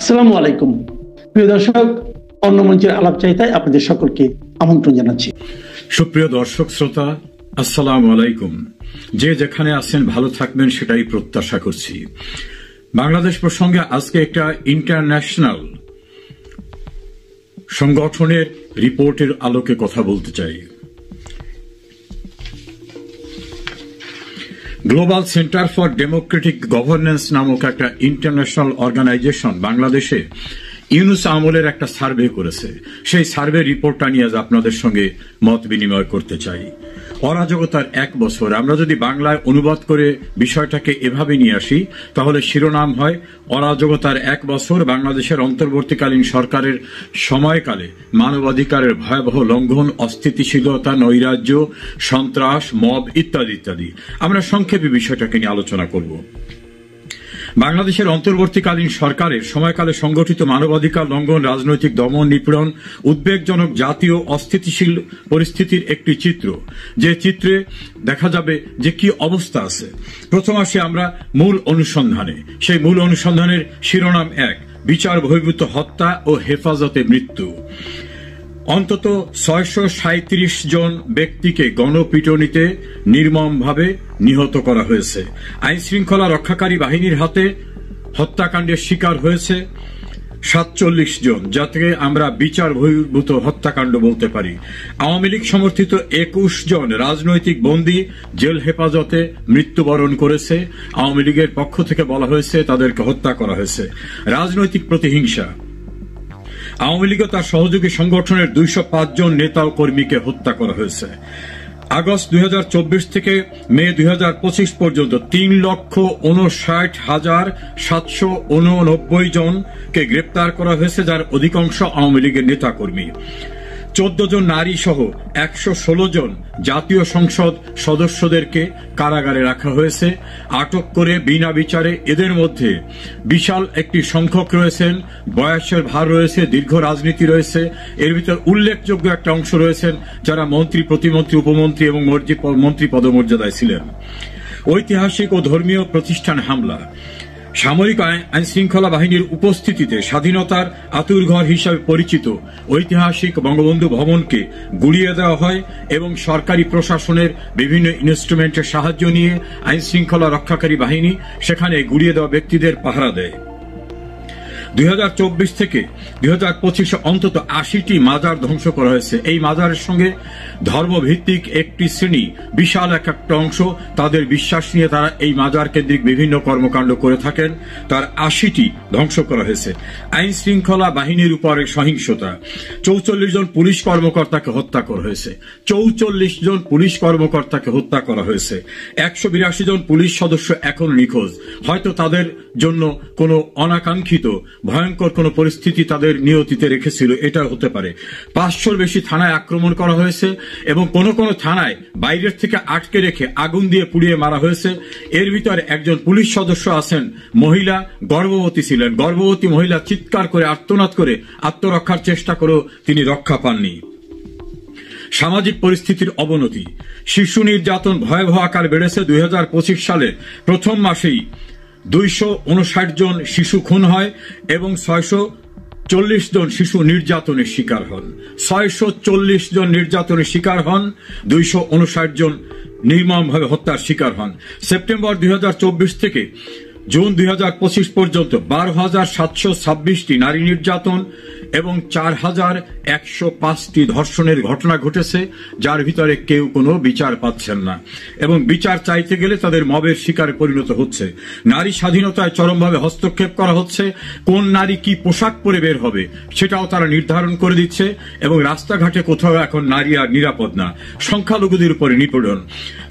আসসালামু আলাইকুম প্রিয় দর্শক, অন্য মঞ্চের আলাপচারিতায় আপনাদের সকলকে আমন্ত্রণ জানাচ্ছি। সুপ্রিয় দর্শক শ্রোতা, আসসালামু আলাইকুম। যে যেখানে আছেন ভালো থাকবেন সেটাই প্রত্যাশা করছি। বাংলাদেশ প্রসঙ্গে আজকে একটা ইন্টারন্যাশনাল সংগঠনের রিপোর্টের আলোকে কথা বলতে চাই। Global centre for Democratic governance নামক একটা ইন্টারন্যাশনাল অর্গানাইজেশন বাংলাদেশে ইউনুস আমলের একটা সার্ভে করেছে। সেই সার্ভে রিপোর্টটা নিয়ে আজ আপনাদের সঙ্গে মত বিনিময় করতে চাই। অরাজকতার 1 বছর, আমরা যদি বাংলায় অনুবাদ করে বিষয়টাকে এভাবে নিয়ে আসি তাহলে শিরোনাম হয় অরাজকতার 1 বছর, বাংলাদেশের অন্তর্বর্তীকালীন সরকারের সময়কালে মানবাধিকারের ভয়াবহ লঙ্ঘন, অস্থিতিশীলতা, নৈরাজ্য, সন্ত্রাস, মব ইত্যাদি ইত্যাদি। আমরা সংক্ষেপে বিষয়টাকে নিয়ে আলোচনা করব। বাংলাদেশের অন্তর্বর্তীকালীন সরকারের সময়কালে সংগঠিত মানবাধিকার লঙ্ঘন, রাজনৈতিক দমন, নিপীড়ন, উদ্বেগজনক জাতীয় অস্থিতিশীল পরিস্থিতির একটি চিত্র, যে চিত্রে দেখা যাবে যে কি অবস্থা আছে। প্রথম আসি আমরা মূল অনুসন্ধানে। সেই মূল অনুসন্ধানের শিরোনাম 1, বিচার বহির্ভূত হত্যা ও হেফাজতে মৃত্যু। অন্তত 637 জন ব্যক্তিকে গণপিটুনিতে নির্মমভাবে নিহত করা হয়েছে। আইন শৃঙ্খলা রক্ষাকারী বাহিনীর হাতে হত্যাকাণ্ডের শিকার হয়েছে 47 জন, যাতে আমরা বিচার বহির্ভূত হত্যাকাণ্ড বলতে পারি। আওয়ামী লীগ সমর্থিত 21 জন রাজনৈতিক বন্দী জেল হেফাজতে মৃত্যুবরণ করেছে। আওয়ামী লীগের পক্ষ থেকে বলা হয়েছে তাদেরকে হত্যা করা হয়েছে। রাজনৈতিক প্রতিহিংসা, আওয়ামী লীগ ও তার সহযোগী সংগঠনের 205 জন নেতা ও কর্মীকে হত্যা করা হয়েছে। আগস্ট 2024 থেকে মে 2025 পর্যন্ত 3,59,789 জনকে গ্রেপ্তার করা হয়েছে, যার অধিকাংশ আওয়ামী লীগের নেতা কর্মী। 14 জন নারী সহ 116 জন জাতীয় সংসদ সদস্যদেরকে কারাগারে রাখা হয়েছে আটক করে বিনা বিচারে। এদের মধ্যে বিশাল একটি সংখ্যক রয়েছেন, বয়সের ভার রয়েছে, দীর্ঘ রাজনীতি রয়েছে। এর ভিতর উল্লেখযোগ্য একটা অংশ রয়েছেন যারা মন্ত্রী, প্রতিমন্ত্রী, উপমন্ত্রী এবং মন্ত্রী পদমর্যাদায় ছিলেন। ঐতিহাসিক ও ধর্মীয় প্রতিষ্ঠান হামলা, সামরিক আইন শৃঙ্খলা বাহিনীর উপস্থিতিতে স্বাধীনতার আতুরঘর হিসাবে পরিচিত ঐতিহাসিক বঙ্গবন্ধু ভবনকে গুড়িয়ে দেওয়া হয় এবং সরকারি প্রশাসনের বিভিন্ন ইনস্ট্রুমেন্টের সাহায্য নিয়ে আইন শৃঙ্খলা রক্ষাকারী বাহিনী সেখানে গুড়িয়ে দেওয়া ব্যক্তিদের পাহারা দেয়। 2024 থেকে 2025 অন্তত 80টি মাজার ধ্বংস করা হয়েছে। এই মাজারের সঙ্গে ধর্মভিত্তিক একটি শ্রেণী, বিশাল একটা অংশ, তাদের বিশ্বাস নিয়ে তারা এই মাজার কেন্দ্রিক বিভিন্ন কর্মকাণ্ড করে থাকেন। তার 80টি ধ্বংস করা হয়েছে। আইন শৃঙ্খলা বাহিনীর উপরে সহিংসতা, 44 জন পুলিশ কর্মকর্তাকে হত্যা করা হয়েছে। 44 জন পুলিশ কর্মকর্তাকে হত্যা করা হয়েছে। 182 জন পুলিশ সদস্য এখনো নিখোঁজ। হয়তো তাদের জন্য কোনো অনাকাঙ্ক্ষিত ভয়ঙ্কর কোন পরিস্থিতি তাদের নিয়তিতে রেখেছিল, এটা হতে পারে। 500-র বেশি থানায় আক্রমণ করা হয়েছে এবং কোন কোন থানায় বাইরের থেকে আটকে রেখে আগুন দিয়ে পুড়িয়ে মারা হয়েছে। এর ভিতরে একজন পুলিশ সদস্য আছেন, মহিলা, গর্ভবতী ছিলেন। গর্ভবতী মহিলা চিৎকার করে আর্তনাদ করে আত্মরক্ষার চেষ্টা করেও তিনি রক্ষা পাননি। সামাজিক পরিস্থিতির অবনতি, শিশু নির্যাতন ভয়াবহ আকার বেড়েছে। 2025 সালে প্রথম মাসেই 259 জন শিশু খুন হয় এবং 640 জন শিশু নির্যাতনের শিকার হন। 640 জন নির্যাতনের শিকার হন, 259 জন নির্মমভাবে হত্যার শিকার হন। সেপ্টেম্বর 2024 থেকে জুন 2025 পর্যন্ত 12,726টি নারী নির্যাতন এবং 4,105টি ধর্ষণের ঘটনা ঘটেছে, যার ভিতরে কেউ কোনো বিচার পাচ্ছেন না এবং বিচার চাইতে গেলে তাদের মবের শিকারে পরিণত হচ্ছে। নারী স্বাধীনতায় চরমভাবে হস্তক্ষেপ করা হচ্ছে। কোন নারী কি পোশাক পরে বের হবে সেটাও তারা নির্ধারণ করে দিচ্ছে এবং রাস্তাঘাটে কোথাও এখন নারী আর নিরাপদ না। সংখ্যালঘুদের উপরে নিপীড়ন,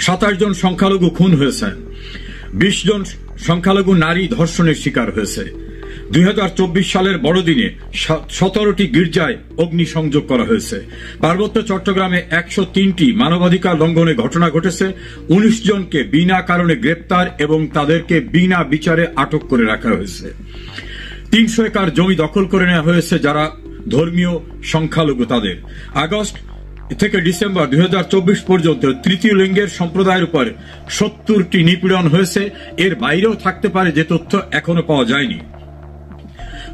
27 জন সংখ্যালঘু খুন হয়েছেন, 20 জন সংখ্যালঘু নারী ধর্ষণের শিকার হয়েছে। 2024 সালের বড়দিনে 17টি গির্জায় অগ্নিসংযোগ করা হয়েছে। পার্বত্য চট্টগ্রামে 103টি মানবাধিকার লঙ্ঘনের ঘটনা ঘটেছে। 19 জনকে বিনা কারণে গ্রেপ্তার এবং তাদেরকে বিনা বিচারে আটক করে রাখা হয়েছে। 300 একর জমি দখল করে নেওয়া হয়েছে যারা ধর্মীয় সংখ্যালঘু তাদের। আগস্ট থেকে ডিসেম্বর 2024 পর্যন্ত তৃতীয় লিঙ্গের সম্প্রদায়ের উপর 70টি নিপীড়ন হয়েছে। এর বাইরেও থাকতে পারে যে তথ্য এখনো পাওয়া যায়নি।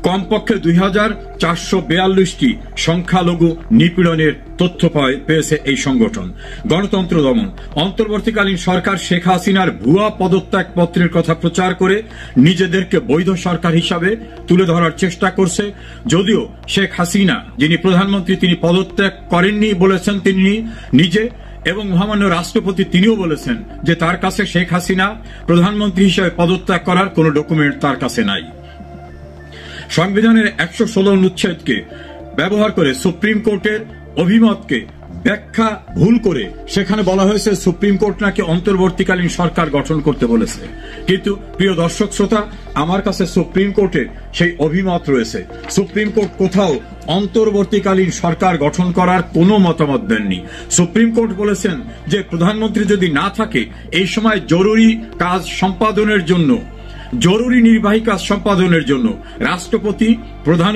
কমপক্ষে 2442টি সংখ্যালঘু নিপীড়নের তথ্য পেয়েছে এই সংগঠন। গণতন্ত্র দমন। অন্তর্বর্তীকালীন সরকার শেখ হাসিনার ভুয়া পদত্যাগ পত্রের কথা প্রচার করে নিজেদেরকে বৈধ সরকার হিসাবে তুলে ধরার চেষ্টা করছে। যদিও শেখ হাসিনা যিনি প্রধানমন্ত্রী তিনি পদত্যাগ করেননি বলেছেন তিনি নিজে, এবং মহামান্য রাষ্ট্রপতি তিনিও বলেছেন যে তার কাছে শেখ হাসিনা প্রধানমন্ত্রী হিসেবে পদত্যাগ করার কোন ডকুমেন্ট তার কাছে নাই। সংবিধানের 116 অনুচ্ছেদকে ব্যবহার করে সুপ্রিম কোর্টের অভিমতকে ব্যাখ্যা ভুল করে সেখানে বলা হয়েছে সুপ্রিম কোর্ট নাকি অন্তর্বর্তীকালীন সরকার গঠন করতে বলেছে। কিন্তু প্রিয় দর্শক শ্রোতা, আমার কাছে সুপ্রিম কোর্টের সেই অভিমত রয়েছে। সুপ্রিম কোর্ট কোথাও অন্তর্বর্তীকালীন সরকার গঠন করার কোনো মতামত দেননি। সুপ্রিম কোর্ট বলেছেন যে প্রধানমন্ত্রী যদি না থাকে এই সময় জরুরি কাজ সম্পাদনের জন্য, জরুরি নির্বাহী কাজ সম্পাদনের জন্য রাষ্ট্রপতি প্রধান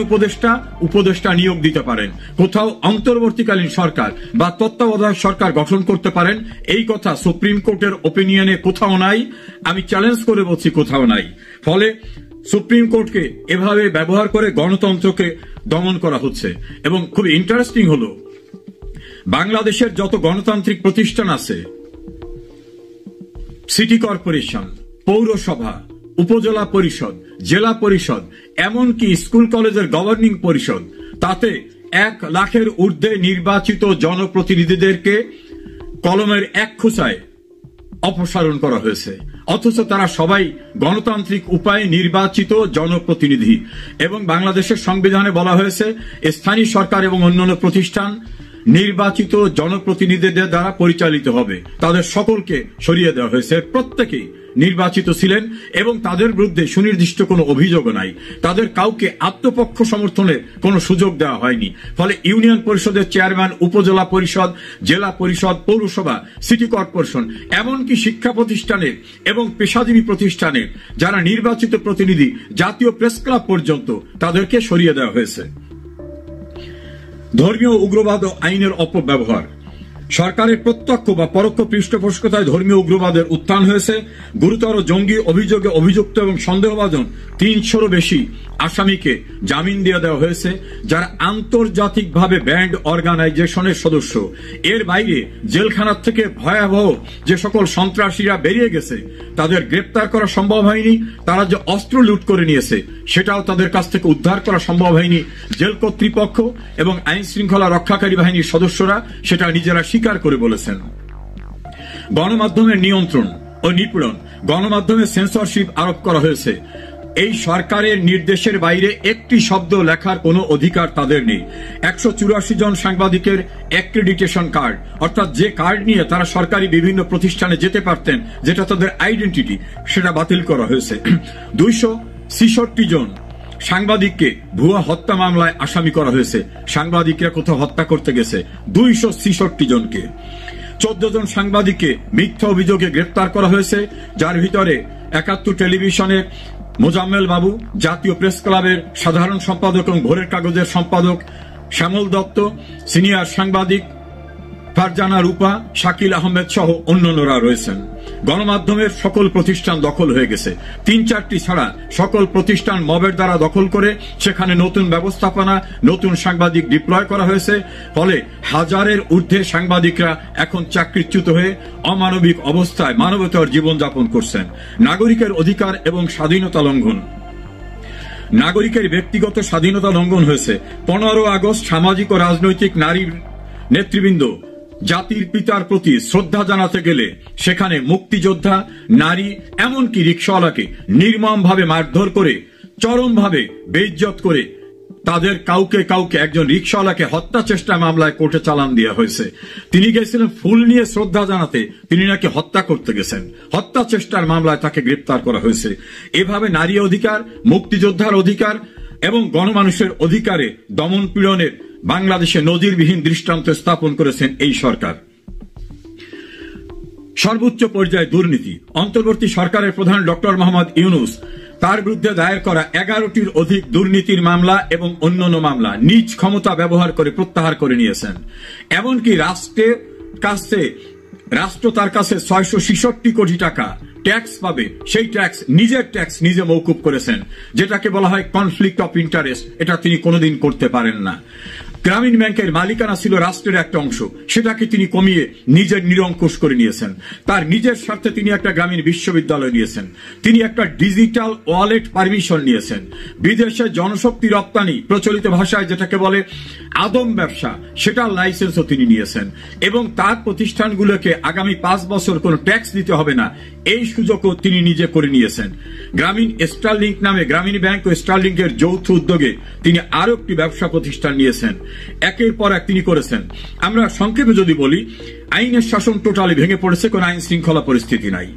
উপদেষ্টা নিয়োগ দিতে পারেন। কোথাও অন্তর্বর্তীকালীন সরকার বা তত্ত্বাবধায়ক সরকার গঠন করতে পারেন, এই কথা সুপ্রিম কোর্টের ওপিনিয়নে কোথাও নাই। আমি চ্যালেঞ্জ করে বলছি কোথাও নাই। ফলে সুপ্রিম কোর্টকে এভাবে ব্যবহার করে গণতন্ত্রকে দমন করা হচ্ছে। এবং খুব ইন্টারেস্টিং হলো, বাংলাদেশের যত গণতান্ত্রিক প্রতিষ্ঠান আছে, সিটি কর্পোরেশন, পৌরসভা, উপজেলা পরিষদ, জেলা পরিষদ, এমনকি স্কুল কলেজের গভর্নিং পরিষদ, তাতে 1 লাখের ঊর্ধ্বে নির্বাচিত জনপ্রতিনিধিদেরকে কলমের এক খোঁচায় অপসারণ করা হয়েছে। অথচ তারা সবাই গণতান্ত্রিক উপায়ে নির্বাচিত জনপ্রতিনিধি। এবং বাংলাদেশের সংবিধানে বলা হয়েছে স্থানীয় সরকার এবং অন্যান্য প্রতিষ্ঠান নির্বাচিত জনপ্রতিনিধিদের দ্বারা পরিচালিত হবে। তাদের সকলকে সরিয়ে দেওয়া হয়েছে। প্রত্যেকেই নির্বাচিত ছিলেন এবং তাদের বিরুদ্ধে সুনির্দিষ্ট কোনো অভিযোগ নাই। তাদের কাউকে আত্মপক্ষ সমর্থনের কোনো সুযোগ দেওয়া হয়নি। ফলে ইউনিয়ন পরিষদের চেয়ারম্যান, উপজেলা পরিষদ, জেলা পরিষদ, পৌরসভা, সিটি কর্পোরেশন, এমনকি শিক্ষা প্রতিষ্ঠানের এবং পেশাজীবী প্রতিষ্ঠানের যারা নির্বাচিত প্রতিনিধি, জাতীয় প্রেস ক্লাব পর্যন্ত তাদেরকে সরিয়ে দেওয়া হয়েছে। ধর্মীয় উগ্রবাদ ও আইনের অপব্যবহার। সরকারের প্রত্যক্ষ বা পরোক্ষ পৃষ্ঠপোষকতায় ধর্মীয় উগ্রবাদের উত্থান হয়েছে। গুরুতর জঙ্গি অভিযোগে অভিযুক্ত এবং সন্দেহভাজন 300-রও বেশি আসামিকে জামিন দিয়ে দেওয়া হয়েছে, যারা আন্তর্জাতিকভাবে ব্যান্ড অর্গানাইজেশনের সদস্য। এর বাইরে জেলখানার থেকে ভয়াবহ যে সকল সন্ত্রাসীরা বেরিয়ে গেছে তাদের গ্রেপ্তার করা সম্ভব হয়নি। তারা যে অস্ত্র লুট করে নিয়েছে সেটাও তাদের কাছ থেকে উদ্ধার করা সম্ভব হয়নি। জেল কর্তৃপক্ষ এবং আইন শৃঙ্খলা রক্ষাকারী বাহিনীর সদস্যরা সেটা নিজেরা স্বীকার করে বলেছেন। গণমাধ্যমের নিয়ন্ত্রণ ও নিপীড়ন। গণমাধ্যমে সেন্সরশিপ আরোপ করা হয়েছে। এই সরকারের নির্দেশের বাইরে একটি শব্দ লেখার কোনো অধিকার তাদের নেই। 184 জন সাংবাদিকের অ্যাক্রেডিটেশন কার্ড, অর্থাৎ যে কার্ড নিয়ে তারা সরকারি বিভিন্ন প্রতিষ্ঠানে যেতে পারতেন, যেটা তাদের আইডেন্টিটি, সেটা বাতিল করা হয়েছে। 266 জন সাংবাদিককে ভুয়া হত্যা মামলায় আসামি করা হয়েছে। সাংবাদিকরা কোথাও হত্যা করতে গেছে 266 জনকে। 14 জন সাংবাদিককে মিথ্যা অভিযোগে গ্রেপ্তার করা হয়েছে, যার ভিতরে 71 টেলিভিশনের মোজাম্মেল বাবু, জাতীয় প্রেস ক্লাবের সাধারণ সম্পাদক এবং ভোরের কাগজের সম্পাদক শ্যামল দত্ত, সিনিয়র সাংবাদিক ফারজানা রূপা, শাকিল আহমেদ সহ অন্যান্যরা রয়েছেন। গণমাধ্যমের সকল প্রতিষ্ঠান দখল হয়ে গেছে। 3-4টি ছাড়া সকল প্রতিষ্ঠান মবের দ্বারা দখল করে সেখানে নতুন ব্যবস্থাপনা, নতুন সাংবাদিক ডিপ্লয় করা হয়েছে। ফলে হাজারের ঊর্ধ্বে সাংবাদিকরা এখন চাকরিচ্যুত হয়ে অমানবিক অবস্থায় মানবতার জীবনযাপন করছেন। নাগরিকের অধিকার এবং স্বাধীনতা লঙ্ঘন। নাগরিকের ব্যক্তিগত স্বাধীনতা লঙ্ঘন হয়েছে। 15 আগস্ট সামাজিক ও রাজনৈতিক নারী নেতৃবৃন্দ জাতির পিতার প্রতি শ্রদ্ধা জানাতে গেলে সেখানে মুক্তিযোদ্ধা, নারী, এমনকি রিকশাওয়ালাকে নির্মমভাবে মারধর করে, চরমভাবে বেইজ্জত করে তাদের কাউকে একজন রিকশাওয়ালাকে হত্যা চেষ্টা মামলায় কোর্টে চালান দেওয়া হয়েছে। তিনি গেছিলেন ফুল নিয়ে শ্রদ্ধা জানাতে, তিনি নাকি হত্যা করতে গেছেন। হত্যা চেষ্টার মামলায় তাকে গ্রেপ্তার করা হয়েছে। এভাবে নারী অধিকার, মুক্তিযোদ্ধার অধিকার এবং গণমানুষের অধিকারে দমন পীড়নের বাংলাদেশে নজিরবিহীন দৃষ্টান্ত স্থাপন করেছেন এই সরকার। সর্বোচ্চ পর্যায়ে দুর্নীতি। অন্তর্বর্তী সরকারের প্রধান ডক্টর মোহাম্মদ ইউনূস তার বিরুদ্ধে দায়ের করা 11টির অধিক দুর্নীতির মামলা এবং অন্যান্য মামলা নিজ ক্ষমতা ব্যবহার করে প্রত্যাহার করে নিয়েছেন। এমনকি রাষ্ট্রের কাছে রাষ্ট্র তার কাছে 666 কোটি টাকা ট্যাক্স পাবে, সেই ট্যাক্স নিজের ট্যাক্স নিজে মওকুফ করেছেন, যেটাকে বলা হয় কনফ্লিক্ট অফ ইন্টারেস্ট। এটা তিনি কোনোদিন করতে পারেন না। গ্রামীণ ব্যাংকের মালিকানা ছিল রাষ্ট্রের একটা অংশ, সেটাকে তিনি কমিয়ে নিজের নিরঙ্কুশ করে নিয়েছেন। তার নিজের স্বার্থে তিনি একটা গ্রামীণ বিশ্ববিদ্যালয় নিয়েছেন, তিনি একটা ডিজিটাল ওয়ালেট পারমিশন নিয়েছেন, বিদেশে জনশক্তি রপ্তানি প্রচলিত ভাষায় যেটাকে বলে আদম ব্যবসা, সেটার লাইসেন্সও তিনি নিয়েছেন, এবং তার প্রতিষ্ঠানগুলোকে আগামী 5 বছর কোনো ট্যাক্স দিতে হবে না, এই সুযোগও তিনি নিজে করে নিয়েছেন। গ্রামীণ স্টারলিংক নামে গ্রামীণ ব্যাংক ও স্টারলিংকের যৌথ উদ্যোগে তিনি আরো একটি ব্যবসা প্রতিষ্ঠান নিয়েছেন। একের পর এক তিনি করেছেন। আমরা সংক্ষেপে যদি বলি, আইনের শাসন টোটালি ভেঙে পড়েছে, কোন আইন শৃঙ্খলা পরিস্থিতি নাই।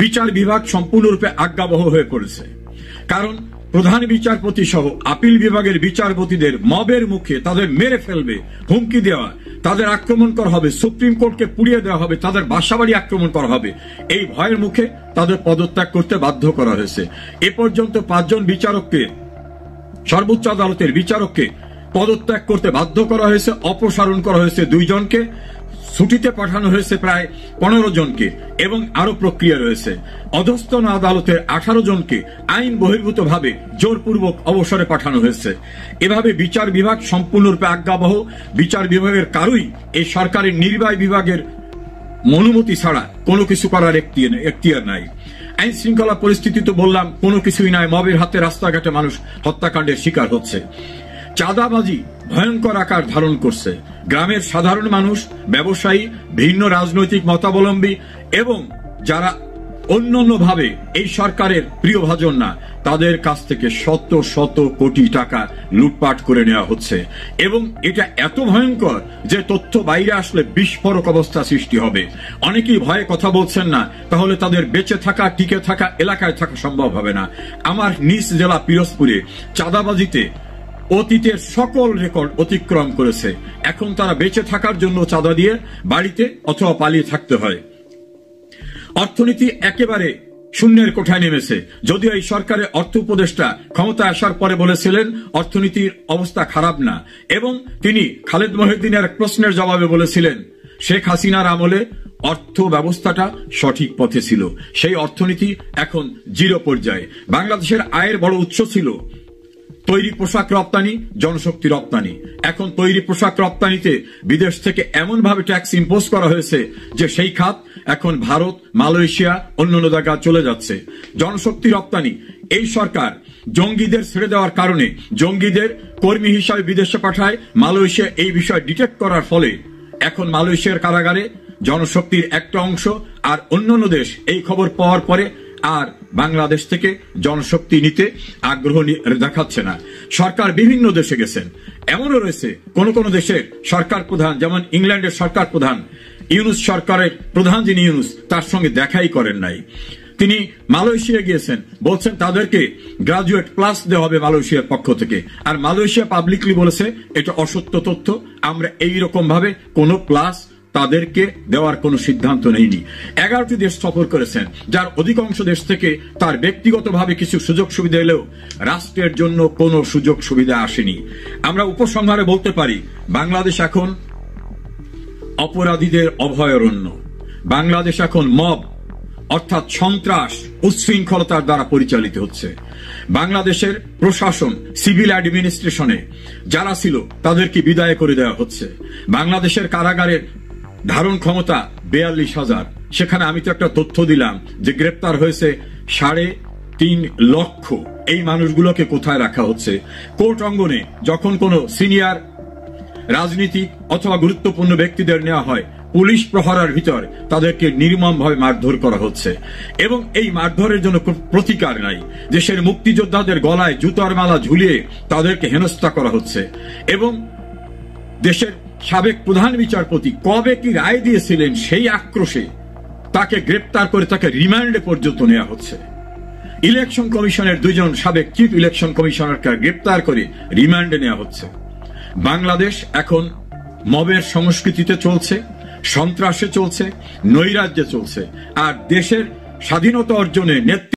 বিচার বিভাগ সম্পূর্ণরূপে আজ্ঞাবহ হয়ে পড়েছে, কারণ প্রধান বিচারপতি সহ আপিল বিভাগের বিচারপতিদের মবের মুখে তাদের মেরে ফেলবে হুমকি দেওয়া, তাদের আক্রমণ করা হবে, সুপ্রিম কোর্টকে পুড়িয়ে দেওয়া হবে, তাদের বাসাবাড়ি আক্রমণ করা হবে, এই ভয়ের মুখে তাদের পদত্যাগ করতে বাধ্য করা হয়েছে। এ পর্যন্ত 5 জন বিচারককে, সর্বোচ্চ আদালতের বিচারককে পদত্যাগ করতে বাধ্য করা হয়েছে, অপসারণ করা হয়েছে 2 জনকে, ছুটিতে পাঠানো হয়েছে প্রায় 15 জনকে, এবং আরো প্রক্রিয়া রয়েছে। অধস্তন আদালতের 18 জনকে আইন বহির্ভূতভাবে জোরপূর্বক অবসরে পাঠানো হয়েছে। এভাবে বিচার বিভাগ সম্পূর্ণরূপে আজ্ঞাবহ। বিচার বিভাগের কারোই এই সরকারের নির্বাহী বিভাগের অনুমতি ছাড়া কোনো কিছু করার এখতিয়ার নাই। আইন শৃঙ্খলা পরিস্থিতি তো বললাম কোনো কিছুই নাই, মবের হাতে রাস্তাঘাটে মানুষ হত্যাকাণ্ডের শিকার হচ্ছে। চাঁদাবাজি ভয়ঙ্কর আকার ধারণ করছে। গ্রামের সাধারণ মানুষ, ব্যবসায়ী, ভিন্ন রাজনৈতিক মতাবলম্বী এবং যারা অন্যান্যভাবে এই সরকারের প্রিয়ভাজন না, তাদের কাছ থেকে শত শত কোটি টাকা লুটপাট করে নেওয়া হচ্ছে, এবং এটা এত ভয়ঙ্কর যে তথ্য বাইরে আসলে বিস্ফোরক অবস্থা সৃষ্টি হবে। অনেকেই ভয়ে কথা বলছেন না, তাহলে তাদের বেঁচে থাকা, টিকে থাকা, এলাকায় থাকা সম্ভব হবে না। আমার নিজ জেলা পিরোজপুরে চাঁদাবাজিতে অতীতের সকল রেকর্ড অতিক্রম করেছে। এখন তারা বেঁচে থাকার জন্য চাঁদা দিয়ে বাড়িতে অথবা পালিয়ে থাকতে হয়। অর্থনীতি একেবারে শূন্যের কোঠায় নেমেছে। যদিও এই সরকারের অর্থ উপদেষ্টা ক্ষমতা আসার পরে বলেছিলেন অর্থনীতির অবস্থা খারাপ না, এবং তিনি খালেদ মহিউদ্দিনের এক প্রশ্নের জবাবে বলেছিলেন শেখ হাসিনার আমলে অর্থ ব্যবস্থাটা সঠিক পথে ছিল, সেই অর্থনীতি এখন 0 পর্যায়ে। বাংলাদেশের আয়ের বড় উৎস ছিল তৈরি পোশাক রপ্তানি, জনশক্তি রপ্তানি। এখন তৈরি পোশাক রপ্তানিতে বিদেশ থেকে এমন ভাবে ট্যাক্স ইম্পোজ করা হয়েছে যে সেই খাত এখন ভারত, মালয়েশিয়া, অন্যান্য জায়গায় চলে যাচ্ছে। জনশক্তি রপ্তানি, এই সরকার জঙ্গিদের ছেড়ে দেওয়ার কারণে জঙ্গিদের কর্মী হিসাবে বিদেশে পাঠায়। মালয়েশিয়া এই বিষয় ডিটেক্ট করার ফলে এখন মালয়েশিয়ার কারাগারে জনশক্তির একটা অংশ, আর অন্যান্য দেশ এই খবর পাওয়ার পরে আর বাংলাদেশ থেকে জনশক্তি নিতে আগ্রহ দেখাচ্ছে না। সরকার বিভিন্ন দেশে গেছেন, এমনও রয়েছে কোন কোন দেশের সরকার প্রধান, যেমন ইংল্যান্ডের সরকার প্রধান ইউনুস সরকারের প্রধান যিনি ইউনুস, তার সঙ্গে দেখাই করেন নাই। তিনি মালয়েশিয়া গিয়েছেন, বলছেন তাদেরকে গ্রাজুয়েট প্লাস দেওয়া হবে মালয়েশিয়ার পক্ষ থেকে, আর মালয়েশিয়া পাবলিকলি বলেছে এটা অসত্য তথ্য, আমরা এইরকম ভাবে কোনো প্লাস তাদেরকে দেওয়ার কোনো সিদ্ধান্ত নেইনি। 11টি দেশ সফর করেছেন, যার অধিকাংশ দেশ থেকে তার ব্যক্তিগতভাবে কিছু সুযোগ সুবিধা এলেও রাষ্ট্রের জন্য কোনো সুযোগ সুবিধা আসেনি। আমরা উপসংহারে বলতে পারি বাংলাদেশ এখন অপরাধীদের অভয়ারণ্য। বাংলাদেশ এখন মব অর্থাৎ সন্ত্রাস, উচ্ছৃঙ্খলতার দ্বারা পরিচালিত হচ্ছে। বাংলাদেশের প্রশাসন, সিভিল অ্যাডমিনিস্ট্রেশনে যারা ছিল তাদেরকে বিদায় করে দেওয়া হচ্ছে। বাংলাদেশের কারাগারের ধারণ ক্ষমতা 42,000, সেখানে আমি তো একটা তথ্য দিলাম যে গ্রেপ্তার হয়েছে 3.5 লক্ষ। এই মানুষগুলোকে কোথায় রাখা হচ্ছে? কোর্ট অঙ্গনে যখন কোনো সিনিয়র রাজনীতিক অথবা গুরুত্বপূর্ণ ব্যক্তিদের নেওয়া হয়, পুলিশ প্রহরার ভিতর তাদেরকে নির্মমভাবে মারধর করা হচ্ছে, এবং এই মারধরের জন্য প্রতিকার নাই। দেশের মুক্তিযোদ্ধাদের গলায় জুতার মালা ঝুলিয়ে তাদেরকে হেনস্থা করা হচ্ছে, এবং দেশের সাবেক প্রধান বিচারপতি কবে কি রায় দিয়েছিলেন সেই আক্রোশে তাকে গ্রেপ্তার করে তাকে রিমান্ডে পর্যন্ত নেওয়া হচ্ছে। ইলেকশন কমিশনের 2 জন সাবেক চিফ ইলেকশন কমিশনারকে গ্রেপ্তার করে রিমান্ডে নেওয়া হচ্ছে। বাংলাদেশ এখন মবের সংস্কৃতিতে চলছে, সন্ত্রাসে চলছে, নৈরাজ্যে চলছে, আর দেশের স্বাধীনতা অর্জনে নেতৃত্ব